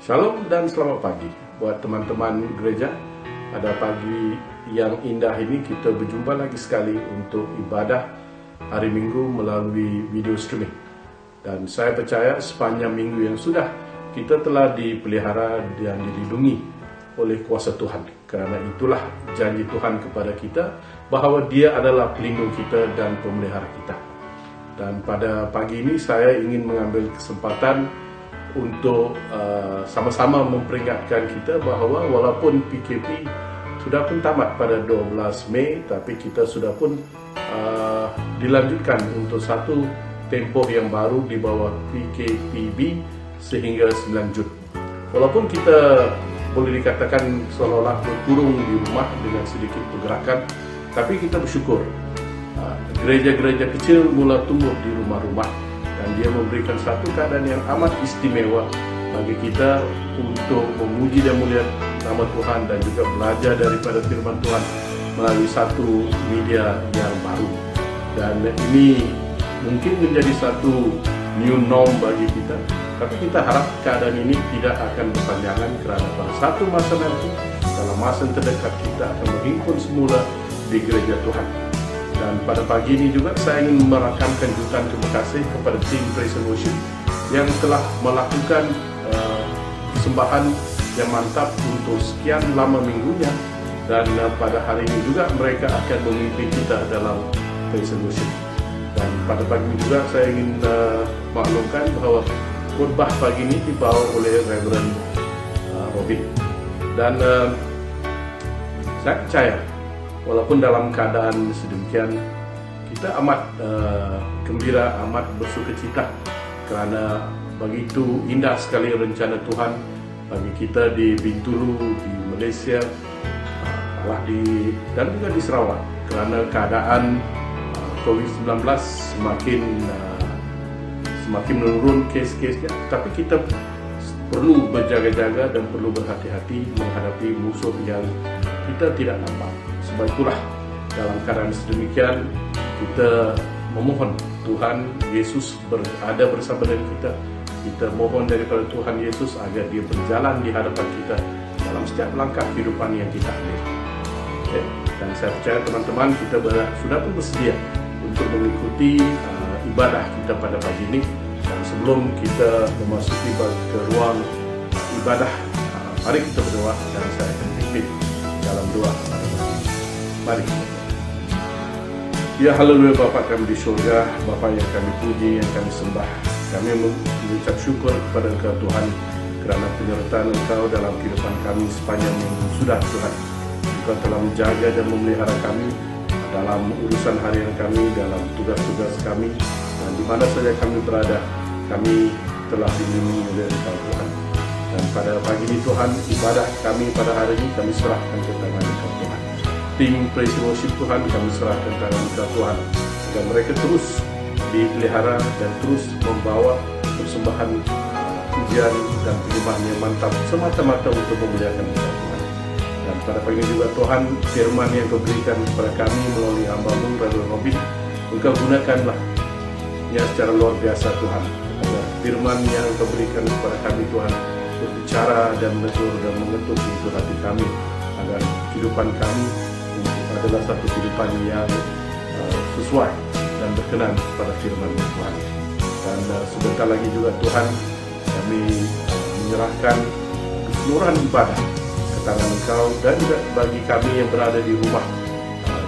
Shalom dan selamat pagi buat teman-teman gereja. Pada pagi yang indah ini kita berjumpa lagi sekali untuk ibadah hari Minggu melalui video streaming. Dan saya percaya sepanjang minggu yang sudah kita telah dipelihara dan dilindungi oleh kuasa Tuhan. Kerana itulah janji Tuhan kepada kita bahawa Dia adalah pelindung kita dan pemelihara kita. Dan pada pagi ini saya ingin mengambil kesempatan untuk sama-sama memperingatkan kita bahawa walaupun PKP sudah pun tamat pada 12 Mei, tapi kita sudah pun dilanjutkan untuk satu tempoh yang baru di bawah PKPB sehingga 9 Jun. Walaupun kita boleh dikatakan seolah-olah berkurung di rumah dengan sedikit pergerakan, tapi kita bersyukur gereja-gereja kecil mula tumbuh di rumah-rumah. Dan dia memberikan satu keadaan yang amat istimewa bagi kita untuk memuji dan mulia nama Tuhan dan juga belajar daripada firman Tuhan melalui satu media yang baru. Dan ini mungkin menjadi satu new norm bagi kita, tapi kita harap keadaan ini tidak akan berpanjangan, kerana pada satu masa nanti, dalam masa terdekat, kita akan berhimpun semula di gereja Tuhan. Dan pada pagi ini juga saya ingin merakamkan jutaan terima kasih kepada tim Praise and Worship yang telah melakukan persembahan yang mantap untuk sekian lama minggunya. Dan pada hari ini juga mereka akan memimpin kita dalam Praise and Worship. Dan pada pagi ini juga saya ingin maklumkan bahawa khotbah pagi ini dibawa oleh Reverend Robin. Dan saya percaya walaupun dalam keadaan sedemikian, kita amat gembira, amat bersukacita kerana begitu indah sekali rencana Tuhan bagi kita di Bintulu, di Malaysia, dan juga di Sarawak. Kerana keadaan COVID-19 semakin menurun kes-kesnya, tapi kita perlu berjaga-jaga dan perlu berhati-hati menghadapi musuh yang kita tidak nampak. Sebab itulah dalam keadaan sedemikian kita memohon Tuhan Yesus berada bersama dengan kita. Kita mohon daripada Tuhan Yesus agar Dia berjalan di hadapan kita dalam setiap langkah kehidupan yang kita ambil. Okay. Dan saya percaya teman-teman kita sudah pun bersedia untuk mengikuti ibadah kita pada pagi ini. Dan sebelum kita memasuki ke ruang ibadah, mari kita berdoa dan saya akan pimpin dalam doa pada pagi ini. Mari kita. Ya haleluya Bapa kami di surga, Bapa yang kami puji, yang kami sembah. Kami mengucap syukur kepada Engkau Tuhan kerana penyertaan Engkau dalam kehidupan kami sepanjang minggu sudah Tuhan. Engkau telah menjaga dan memelihara kami dalam urusan harian kami, dalam tugas-tugas kami, dan di mana saja kami berada, kami telah dilindungi oleh Engkau Tuhan. Dan pada pagi ini Tuhan, ibadah kami pada hari ini kami serahkan ke tangan Engkau Tuhan. Tim Praise and Worship Tuhan kami serahkan tangan Engkau Tuhan, agar mereka terus dipelihara dan terus membawa persembahan pujian dan penyembahan yang mantap semata-mata untuk memuliakan Engkau Tuhan. Dan pada pagi ini juga Tuhan, firman yang Kau berikan kepada kami melalui hamba-Mu Reverend Robin, Engkau gunakanlah ya secara luar biasa Tuhan, agar firman yang Kau berikan kepada kami Tuhan berbicara dan menegur dan mengetuk di hati kami, agar kehidupan kami adalah satu kehidupan yang sesuai dan berkenan kepada firman Tuhan. Dan sebentar lagi juga Tuhan, kami menyerahkan keseluruhan ibadah ke tangan Engkau, dan juga bagi kami yang berada di rumah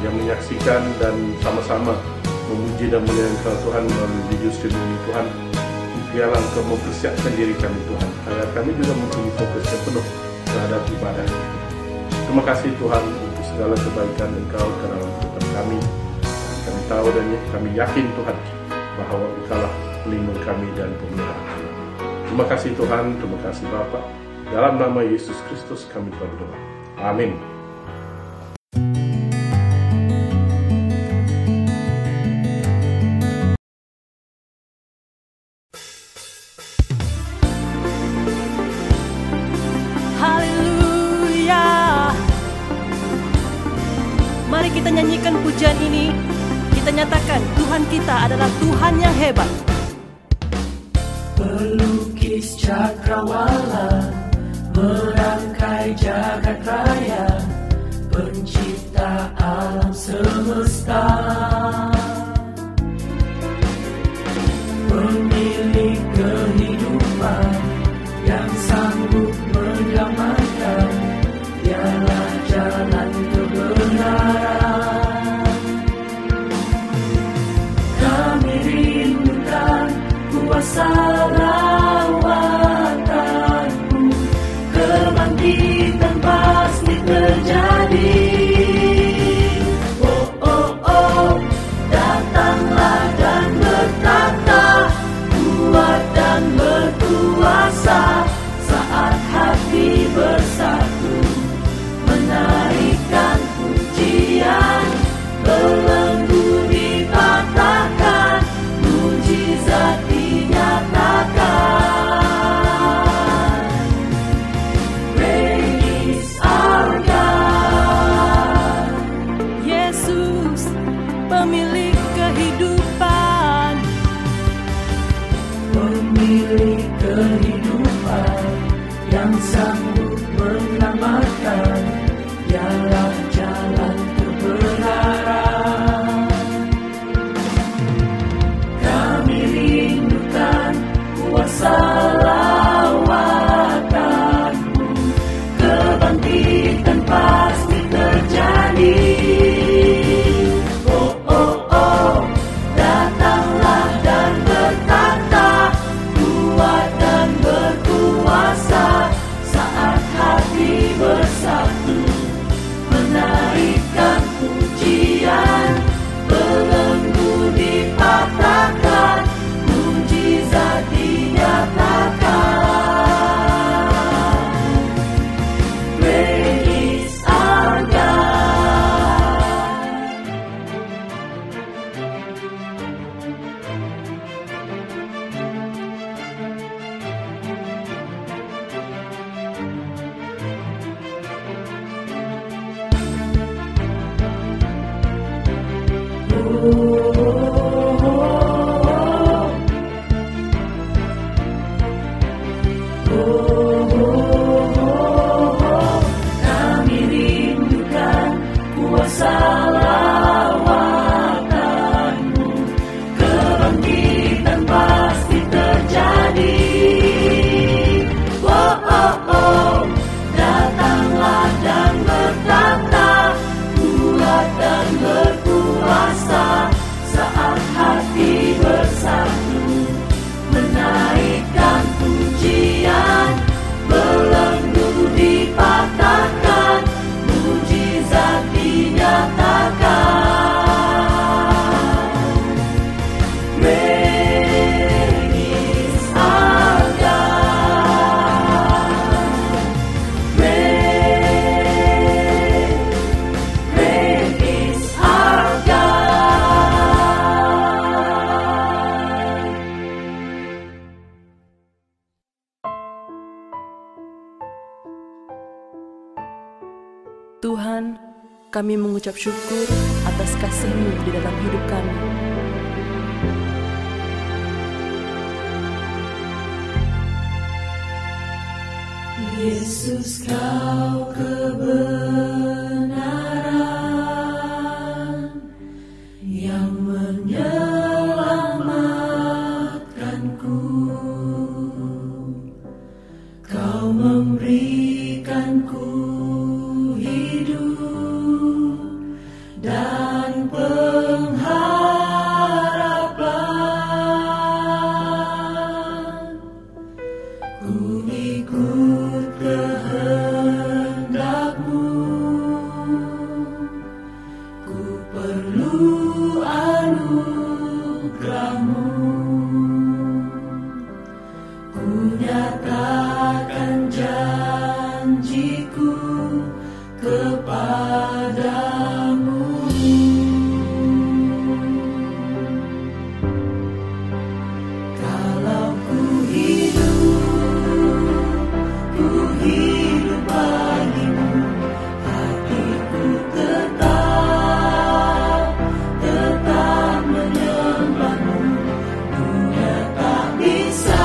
yang menyaksikan dan sama-sama memuji dan memuliakan Engkau Tuhan melalui video streaming ini Tuhan. Biarlah Engkau mempersiapkan diri kami Tuhan, agar kami juga mempunyai fokus yang penuh terhadap ibadah. Terima kasih Tuhan untuk segala kebaikan Engkau dalam kehidupan kami. Kami tahu dan kami yakin Tuhan bahawa Engkaulah pelindung kami dan pemelihara kami. Terima kasih Tuhan, terima kasih Bapa. Dalam nama Yesus Kristus kami berdoa. Amin. Mari kita nyanyikan pujian ini. Kita nyatakan Tuhan kita adalah Tuhan yang hebat. pelukis cakrawala, merangkai jagat raya, pencipta alam semesta, pemilik kehidupan yang sanggup menyelamatkan, dialah jalan kebenaran. Kami rindukan kuasa lawatanmu, kebangkitan pasti terjadi. Oh, oh, oh, datanglah dan bertata, kuat dan berkuasa, saat hati bersatu, menaikkan pujian, belenggu dipatahkan, mujizat dinyatakan. Great is our God. Yesus, pemilik kehidupan, Pemilik kehidupan yang sanggup menyelamatkan, dialah jalan kebenaran. Kami rindukan kuasa lawatanmu, kebangkitan pasti terjadi. Oh, oh, oh, datanglah dan bertata, kuat dan berkuasa, saat hati bersatu, menaikkan pujian, belenggu dipatahkan, mujizat dinyatakan. Great is our God. Kami rindukan kuasa lawatanmu, kebangkitan pasti terjadi. Oh, oh, oh, datanglah dan bertata, kuat dan berkuasa, saat hati bersatu, menaikkan pujian, belenggu dipatahkan, mujizat dinyatakan. Great is our God. Great is our God. Tuhan, kami mengucap syukur atas kasih-Mu di dalam hidup kami. Yesus, Kau kebenaran yang menyelamatkanku. Kau memberikanku hidup dan pengharapan. Ku ikut kehendak-Mu, ku perlu anugerah-Mu. Ku nyatakan janjiku kepadamu. Kalau ku hidup bagimu, hatiku tetap menyembah-Mu. Dunia tak bisa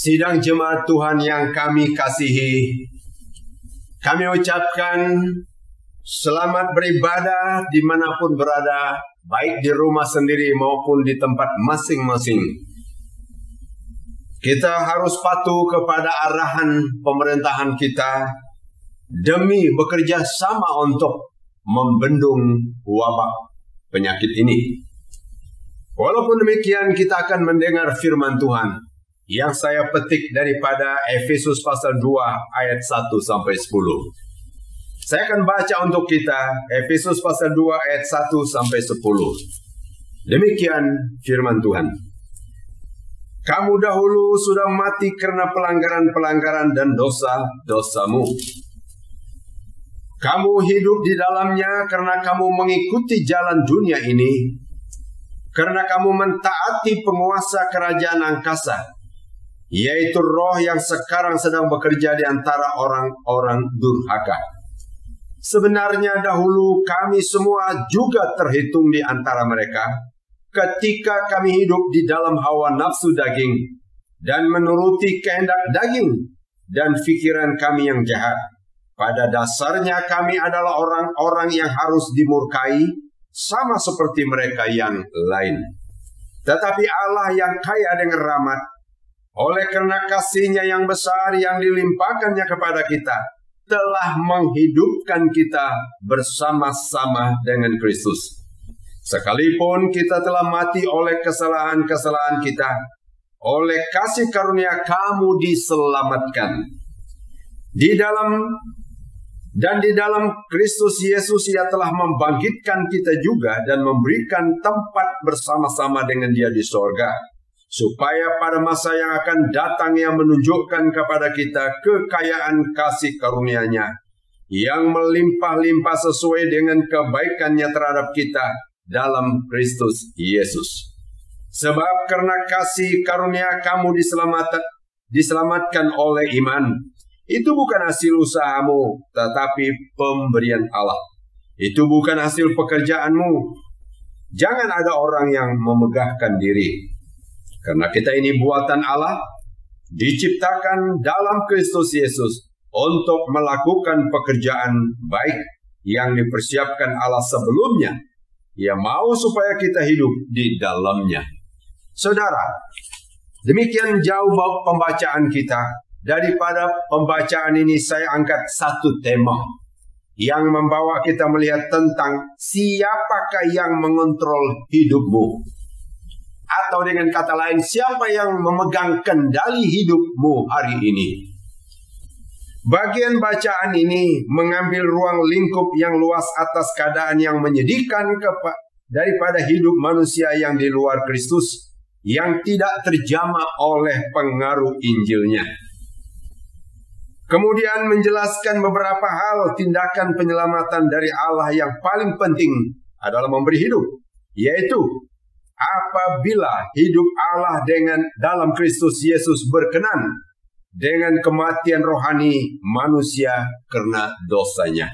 Sidang jemaat Tuhan yang kami kasihi, kami ucapkan selamat beribadah dimanapun berada, baik di rumah sendiri maupun di tempat masing-masing. Kita harus patuh kepada arahan pemerintahan kita demi bekerja sama untuk membendung wabak penyakit ini. Walaupun demikian, kita akan mendengar firman Tuhan yang saya petik daripada Efesus pasal 2 ayat 1 sampai 10. Saya akan baca untuk kita Efesus pasal 2 ayat 1 sampai 10. Demikian firman Tuhan. Kamu dahulu sudah mati karena pelanggaran-pelanggaran dan dosa-dosamu. Kamu hidup di dalamnya karena kamu mengikuti jalan dunia ini, karena kamu mentaati penguasa kerajaan angkasa, yaitu roh yang sekarang sedang bekerja di antara orang-orang durhaka. Sebenarnya dahulu kami semua juga terhitung di antara mereka, ketika kami hidup di dalam hawa nafsu daging dan menuruti kehendak daging dan pikiran kami yang jahat. Pada dasarnya kami adalah orang-orang yang harus dimurkai, sama seperti mereka yang lain. Tetapi Allah yang kaya dengan rahmat, oleh karena kasih-Nya yang besar yang dilimpahkannya kepada kita, telah menghidupkan kita bersama-sama dengan Kristus. Sekalipun kita telah mati oleh kesalahan-kesalahan kita, oleh kasih karunia kamu diselamatkan. Di dalam Kristus Yesus Ia telah membangkitkan kita juga dan memberikan tempat bersama-sama dengan Dia di sorga, supaya pada masa yang akan datang Ia menunjukkan kepada kita kekayaan kasih karunia-Nya yang melimpah-limpah sesuai dengan kebaikan-Nya terhadap kita dalam Kristus Yesus. Sebab karena kasih karunia kamu diselamatkan oleh iman. Itu bukan hasil usahamu, tetapi pemberian Allah. Itu bukan hasil pekerjaanmu. Jangan ada orang yang memegahkan diri. Karena kita ini buatan Allah, diciptakan dalam Kristus Yesus untuk melakukan pekerjaan baik yang dipersiapkan Allah sebelumnya. Ia mau supaya kita hidup di dalamnya. Saudara, demikian jauh pembacaan kita. Daripada pembacaan ini saya angkat satu tema yang membawa kita melihat tentang siapakah yang mengontrol hidupmu. Atau dengan kata lain, siapa yang memegang kendali hidupmu hari ini. Bagian bacaan ini mengambil ruang lingkup yang luas atas keadaan yang menyedihkan daripada hidup manusia yang di luar Kristus, yang tidak terjamah oleh pengaruh Injilnya. Kemudian menjelaskan beberapa hal tindakan penyelamatan dari Allah yang paling penting adalah memberi hidup, yaitu apabila hidup Allah dalam Kristus Yesus berkenan dengan kematian rohani manusia karena dosanya.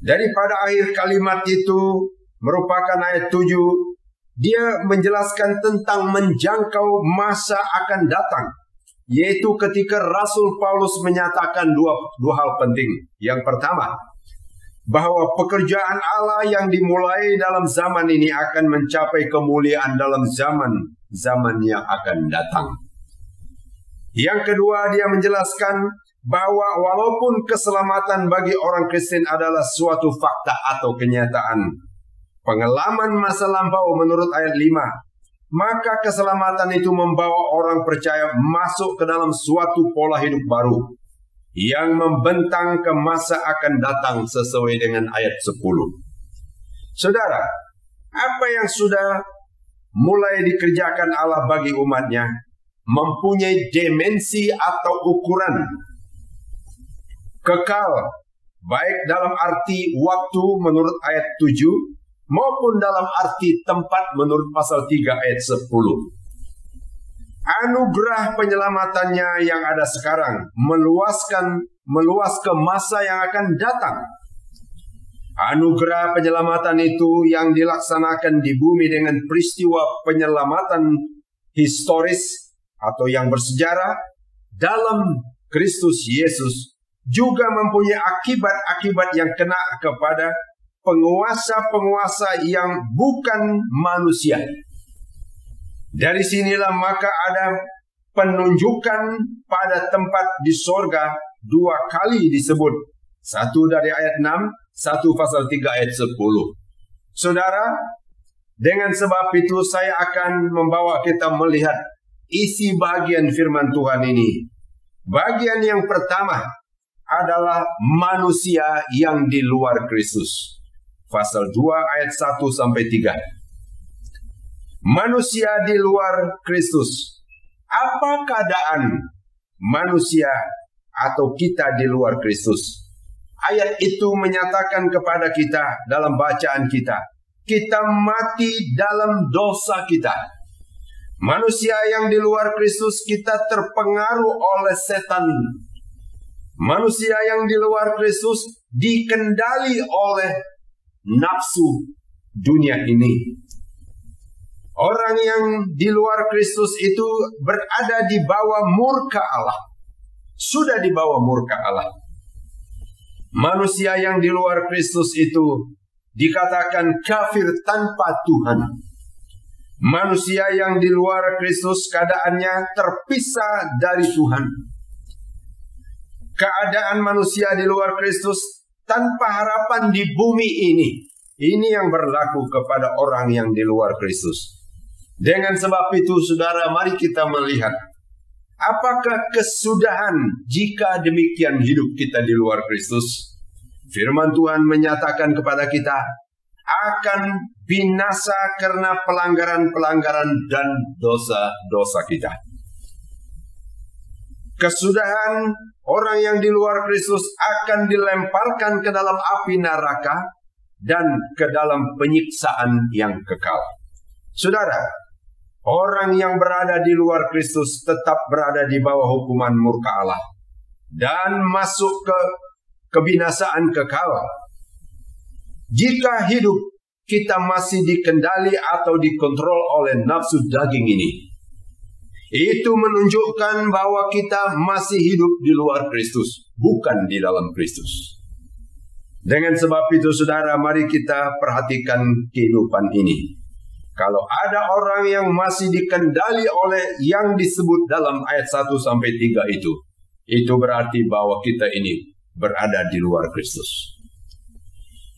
Daripada akhir kalimat itu merupakan ayat 7, dia menjelaskan tentang menjangkau masa akan datang, yaitu ketika Rasul Paulus menyatakan dua hal penting. Yang pertama, bahwa pekerjaan Allah yang dimulai dalam zaman ini akan mencapai kemuliaan dalam zaman yang akan datang. Yang kedua, dia menjelaskan bahwa walaupun keselamatan bagi orang Kristen adalah suatu fakta atau kenyataan, pengalaman masa lampau menurut ayat 5, maka keselamatan itu membawa orang percaya masuk ke dalam suatu pola hidup baru yang membentang ke masa akan datang sesuai dengan ayat 10. Saudara, apa yang sudah mulai dikerjakan Allah bagi umatnya mempunyai dimensi atau ukuran kekal, baik dalam arti waktu menurut ayat 7, maupun dalam arti tempat menurut pasal 3 ayat 10. Anugerah penyelamatannya yang ada sekarang meluas ke masa yang akan datang. Anugerah penyelamatan itu yang dilaksanakan di bumi dengan peristiwa penyelamatan historis atau yang bersejarah dalam Kristus Yesus juga mempunyai akibat-akibat yang kena kepada penguasa-penguasa yang bukan manusia. Dari sinilah maka ada penunjukan pada tempat di sorga 2 kali disebut. Satu dari ayat 6, satu pasal 3 ayat 10. Saudara, dengan sebab itu saya akan membawa kita melihat isi bagian firman Tuhan ini. Bagian yang pertama adalah manusia yang di luar Kristus. pasal 2 ayat 1-3. Manusia di luar Kristus. Apa keadaan manusia atau kita di luar Kristus? Ayat itu menyatakan kepada kita dalam bacaan kita, kita mati dalam dosa kita. Manusia yang di luar Kristus, kita terpengaruh oleh setan. Manusia yang di luar Kristus dikendali oleh nafsu dunia ini. Orang yang di luar Kristus itu berada di bawah murka Allah. Sudah di bawah murka Allah. Manusia yang di luar Kristus itu dikatakan kafir tanpa Tuhan. Manusia yang di luar Kristus keadaannya terpisah dari Tuhan. Keadaan manusia di luar Kristus tanpa harapan di bumi ini. Ini yang berlaku kepada orang yang di luar Kristus. Dengan sebab itu, saudara, mari kita melihat apakah kesudahan jika demikian hidup kita di luar Kristus. Firman Tuhan menyatakan kepada kita akan binasa karena pelanggaran-pelanggaran dan dosa-dosa kita. Kesudahan orang yang di luar Kristus akan dilemparkan ke dalam api neraka dan ke dalam penyiksaan yang kekal. Saudara, orang yang berada di luar Kristus tetap berada di bawah hukuman murka Allah dan masuk ke kebinasaan kekal. Jika hidup kita masih dikendali atau dikontrol oleh nafsu daging ini, itu menunjukkan bahwa kita masih hidup di luar Kristus, bukan di dalam Kristus. Dengan sebab itu, saudara, mari kita perhatikan kehidupan ini. Kalau ada orang yang masih dikendali oleh yang disebut dalam ayat 1-3 itu berarti bahwa kita ini berada di luar Kristus.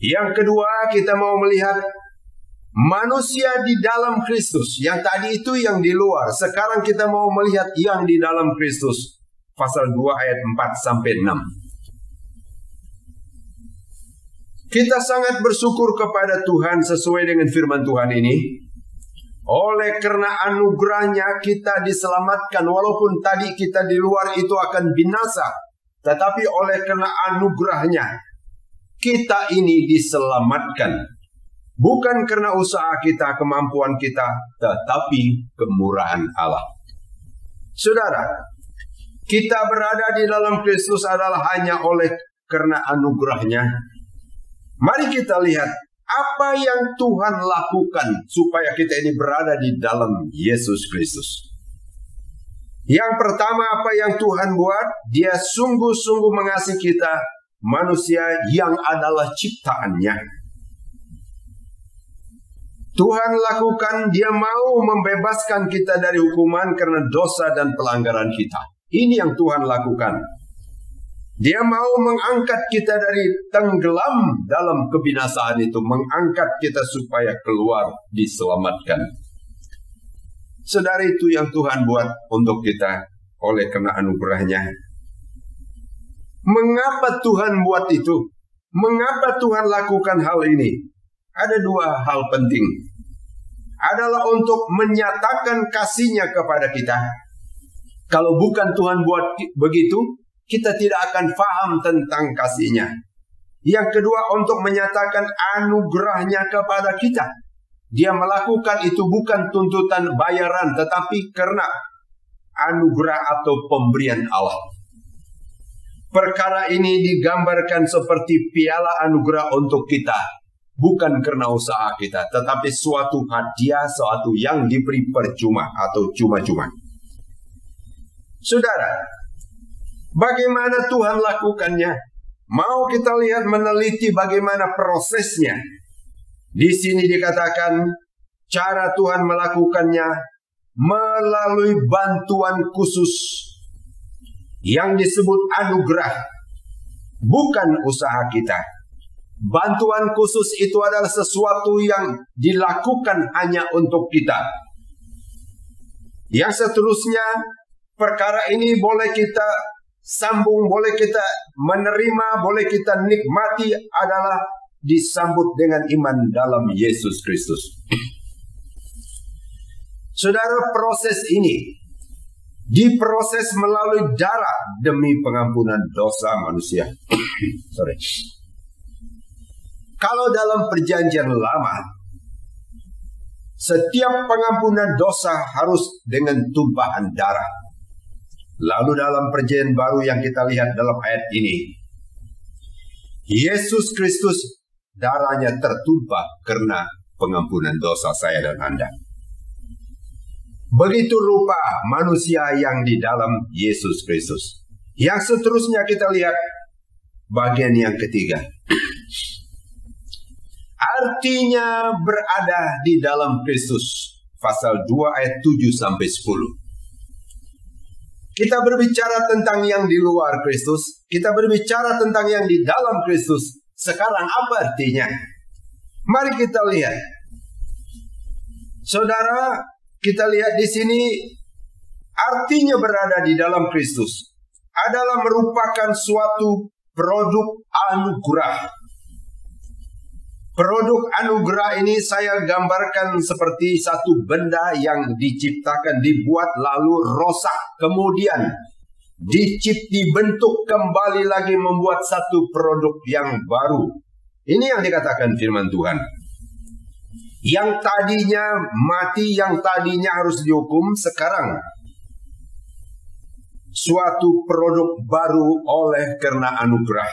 Yang kedua, kita mau melihat manusia di dalam Kristus. Yang tadi itu yang di luar. Sekarang kita mau melihat yang di dalam Kristus. Pasal 2 ayat 4-6. Kita sangat bersyukur kepada Tuhan sesuai dengan firman Tuhan ini. Oleh karena anugerahnya kita diselamatkan. Walaupun tadi kita di luar itu akan binasa. Tetapi oleh karena anugerahnya kita ini diselamatkan. Bukan karena usaha kita, kemampuan kita, tetapi kemurahan Allah. Saudara, kita berada di dalam Kristus adalah hanya oleh karena anugerahnya. Mari kita lihat apa yang Tuhan lakukan supaya kita ini berada di dalam Yesus Kristus. Yang pertama, apa yang Tuhan buat? Dia sungguh-sungguh mengasihi kita, manusia yang adalah ciptaannya. Tuhan lakukan, dia mau membebaskan kita dari hukuman karena dosa dan pelanggaran kita. Ini yang Tuhan lakukan. Dia mau mengangkat kita dari tenggelam dalam kebinasaan itu. Mengangkat kita supaya keluar, diselamatkan. Saudara, itu yang Tuhan buat untuk kita oleh karena anugerahnya. Mengapa Tuhan buat itu? Mengapa Tuhan lakukan hal ini? Ada dua hal penting. Adalah untuk menyatakan kasih-Nya kepada kita. Kalau bukan Tuhan buat begitu, kita tidak akan paham tentang kasih-Nya. Yang kedua, untuk menyatakan anugerah-Nya kepada kita. Dia melakukan itu bukan tuntutan bayaran, tetapi karena anugerah atau pemberian Allah. Perkara ini digambarkan seperti piala anugerah untuk kita. Bukan karena usaha kita, tetapi suatu hadiah, suatu yang diberi percuma atau cuma-cuma. Saudara, bagaimana Tuhan lakukannya? Mau kita lihat, meneliti bagaimana prosesnya. Di sini dikatakan cara Tuhan melakukannya melalui bantuan khusus yang disebut anugerah, bukan usaha kita. Bantuan khusus itu adalah sesuatu yang dilakukan hanya untuk kita. Yang seterusnya, perkara ini boleh kita sambung, boleh kita menerima, boleh kita nikmati adalah disambut dengan iman dalam Yesus Kristus. Saudara, proses ini diproses melalui darah demi pengampunan dosa manusia. Kalau dalam perjanjian lama, setiap pengampunan dosa harus dengan tumpahan darah. Lalu dalam perjanjian baru yang kita lihat dalam ayat ini, Yesus Kristus darahnya tertumpah karena pengampunan dosa saya dan Anda. Begitu rupa manusia yang di dalam Yesus Kristus. Yang seterusnya kita lihat bagian yang ketiga. Artinya berada di dalam Kristus. Pasal 2 ayat 7-10. Kita berbicara tentang yang di luar Kristus. Kita berbicara tentang yang di dalam Kristus. Sekarang apa artinya? Mari kita lihat. Saudara, kita lihat di sini artinya berada di dalam Kristus adalah merupakan suatu produk anugerah. Produk anugerah ini saya gambarkan seperti satu benda yang diciptakan, dibuat lalu rosak, kemudian dibentuk kembali lagi membuat satu produk yang baru. Ini yang dikatakan firman Tuhan. Yang tadinya mati, yang tadinya harus dihukum, sekarang suatu produk baru oleh karena anugerah,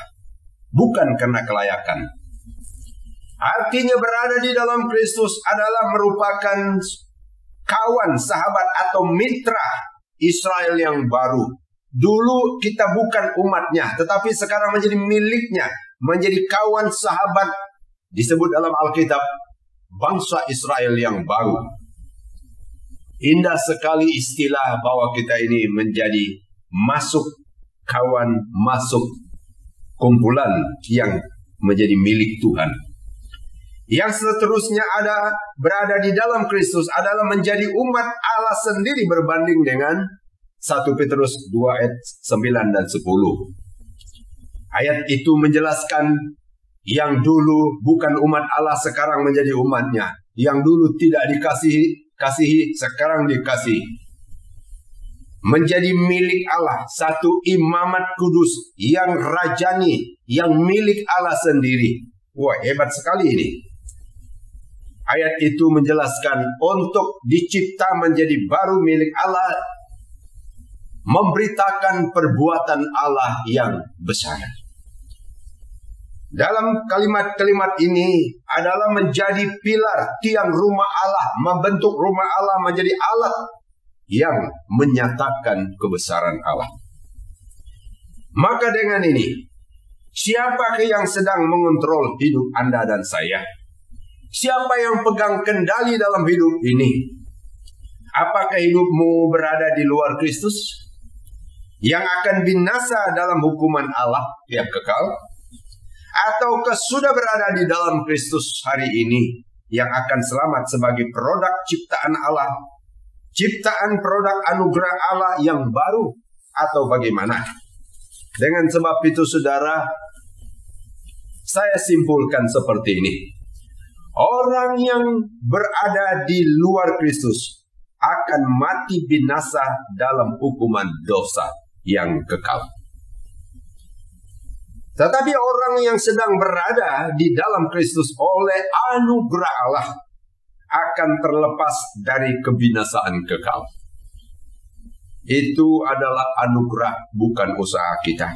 bukan karena kelayakan. Artinya berada di dalam Kristus adalah merupakan kawan, sahabat atau mitra Israel yang baru. Dulu kita bukan umatnya, tetapi sekarang menjadi miliknya, menjadi kawan, sahabat, disebut dalam Alkitab bangsa Israel yang baru. Indah sekali istilah bahwa kita ini menjadi masuk kawan, masuk kumpulan yang menjadi milik Tuhan. Yang seterusnya berada di dalam Kristus adalah menjadi umat Allah sendiri berbanding dengan 1 Petrus 2 ayat 9 dan 10. Ayat itu menjelaskan yang dulu bukan umat Allah sekarang menjadi umatnya. Yang dulu tidak dikasihi sekarang dikasihi. Menjadi milik Allah, satu imamat kudus yang rajani, yang milik Allah sendiri. Wah, hebat sekali ini. Ayat itu menjelaskan untuk dicipta menjadi baru milik Allah, memberitakan perbuatan Allah yang besar. Dalam kalimat-kalimat ini adalah menjadi pilar tiang rumah Allah, membentuk rumah Allah menjadi alat yang menyatakan kebesaran Allah. Maka dengan ini, siapakah yang sedang mengontrol hidup Anda dan saya? Siapa yang pegang kendali dalam hidup ini? Apakah hidupmu berada di luar Kristus yang akan binasa dalam hukuman Allah yang kekal? Ataukah sudah berada di dalam Kristus hari ini yang akan selamat sebagai produk ciptaan Allah, ciptaan produk anugerah Allah yang baru, atau bagaimana? Dengan sebab itu saudara, saya simpulkan seperti ini. Orang yang berada di luar Kristus akan mati binasa dalam hukuman dosa yang kekal. Tetapi orang yang sedang berada di dalam Kristus oleh anugerah Allah akan terlepas dari kebinasaan kekal. Itu adalah anugerah, bukan usaha kita.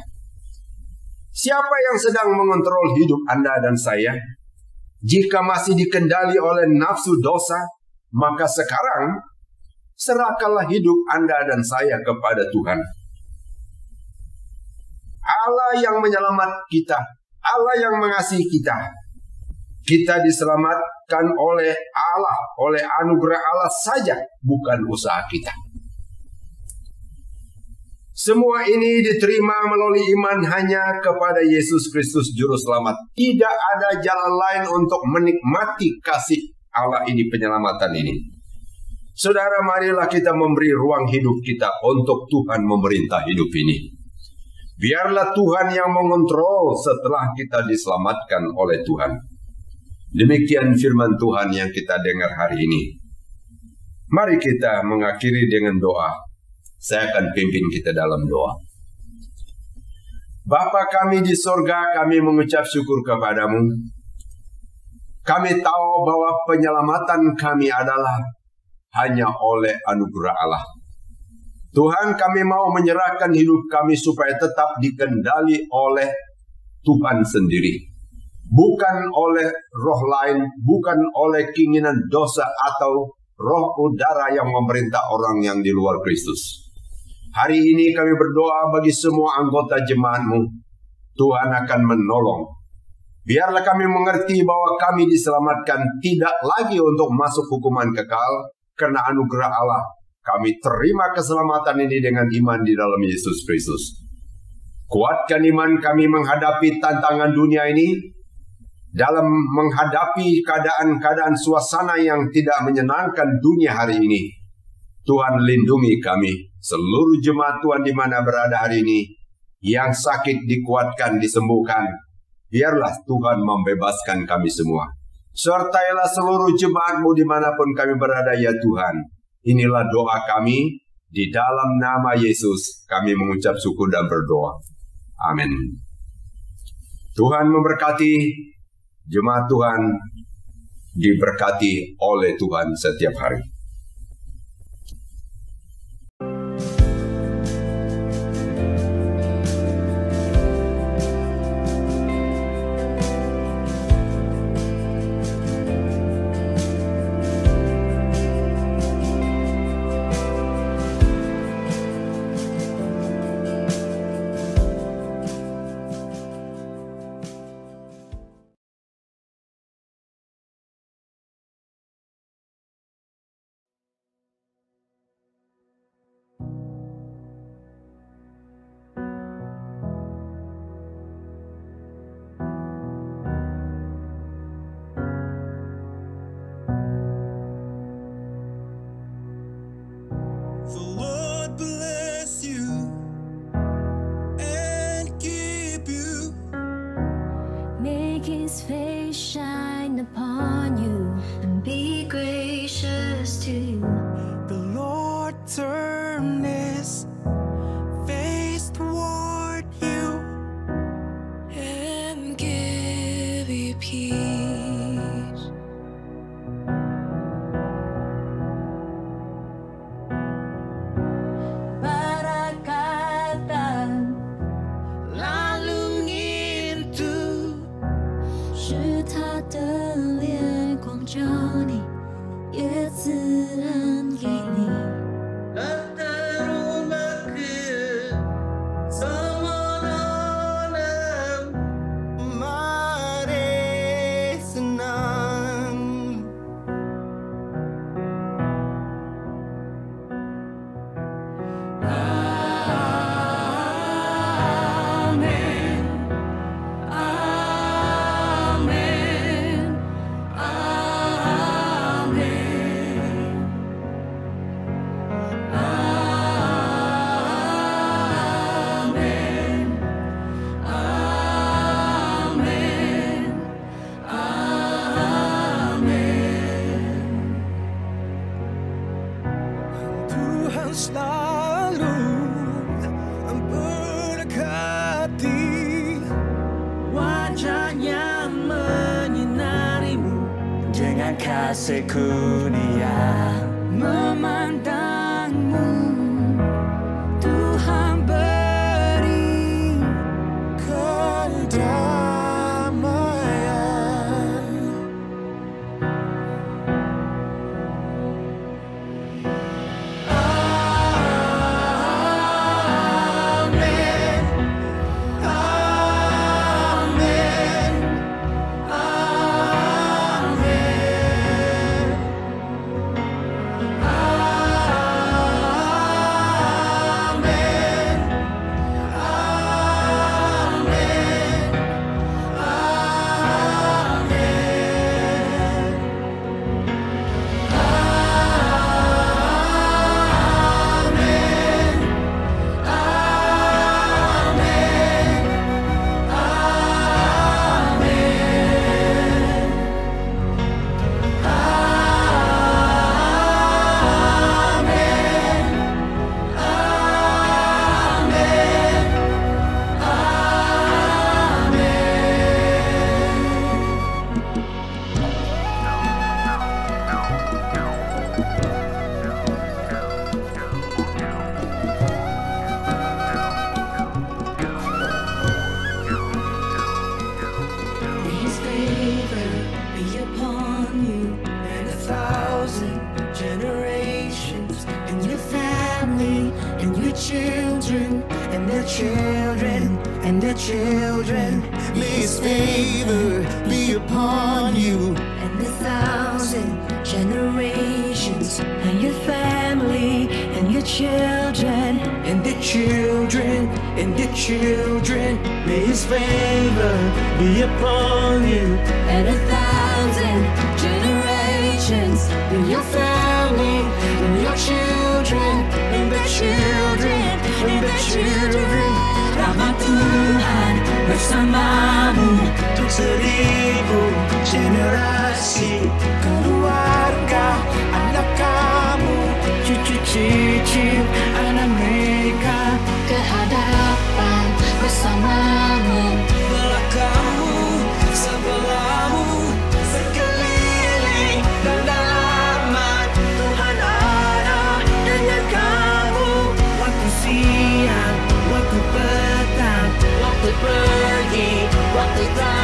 Siapa yang sedang mengontrol hidup Anda dan saya? Jika masih dikendali oleh nafsu dosa, maka sekarang serahkanlah hidup Anda dan saya kepada Tuhan. Allah yang menyelamat kita, Allah yang mengasihi kita. Kita diselamatkan oleh Allah, oleh anugerah Allah saja, bukan usaha kita. Semua ini diterima melalui iman hanya kepada Yesus Kristus Juru Selamat. Tidak ada jalan lain untuk menikmati kasih Allah ini, penyelamatan ini. Saudara, marilah kita memberi ruang hidup kita untuk Tuhan memerintah hidup ini. Biarlah Tuhan yang mengontrol setelah kita diselamatkan oleh Tuhan. Demikian firman Tuhan yang kita dengar hari ini. Mari kita mengakhiri dengan doa. Saya akan pimpin kita dalam doa. Bapa kami di sorga, kami mengucap syukur kepadamu. Kami tahu bahwa penyelamatan kami adalah hanya oleh anugerah Allah. Tuhan, kami mau menyerahkan hidup kami supaya tetap dikendali oleh Tuhan sendiri. Bukan oleh roh lain, bukan oleh keinginan dosa atau roh udara yang memerintah orang yang di luar Kristus. Hari ini kami berdoa bagi semua anggota jemaat-Mu. Tuhan akan menolong. Biarlah kami mengerti bahwa kami diselamatkan tidak lagi untuk masuk hukuman kekal, karena anugerah Allah. Kami terima keselamatan ini dengan iman di dalam Yesus Kristus. Kuatkan iman kami menghadapi tantangan dunia ini, dalam menghadapi keadaan-keadaan suasana yang tidak menyenangkan dunia hari ini. Tuhan lindungi kami, seluruh jemaat Tuhan di mana berada hari ini, yang sakit dikuatkan, disembuhkan. Biarlah Tuhan membebaskan kami semua. Sertailah seluruh jemaat-Mu dimanapun kami berada ya Tuhan. Inilah doa kami, di dalam nama Yesus kami mengucap syukur dan berdoa. Amin. Tuhan memberkati, jemaat Tuhan diberkati oleh Tuhan setiap hari. His face shine upon you and be gracious to you. The Lord turn His face toward you And give you peace. Barakatan lalu into 是他的脸光照你，也赐恩给你。selalu memberkati, wajahnya menyinarimu dengan kasih kurnia, memandangmu Tuhan beri kedamaian. their children, and their children. May His favor be upon you and 1,000 generations, and your family, and your children, and their children, and their children. May His favor be upon you and 1,000 generations, and your family, and your children, and their children, and their children. Rahmat Tuhan bersamamu Untuk 1000 generasi, keluarga, anak kamu, cucu-cucu anak mereka, ke hadapan bersamamu. belakangmu, sebelahmu, sekeliling dan dalaman. Tuhan ada dengan kamu. Waktu siang, waktu petang, waktu pergi, waktu datang.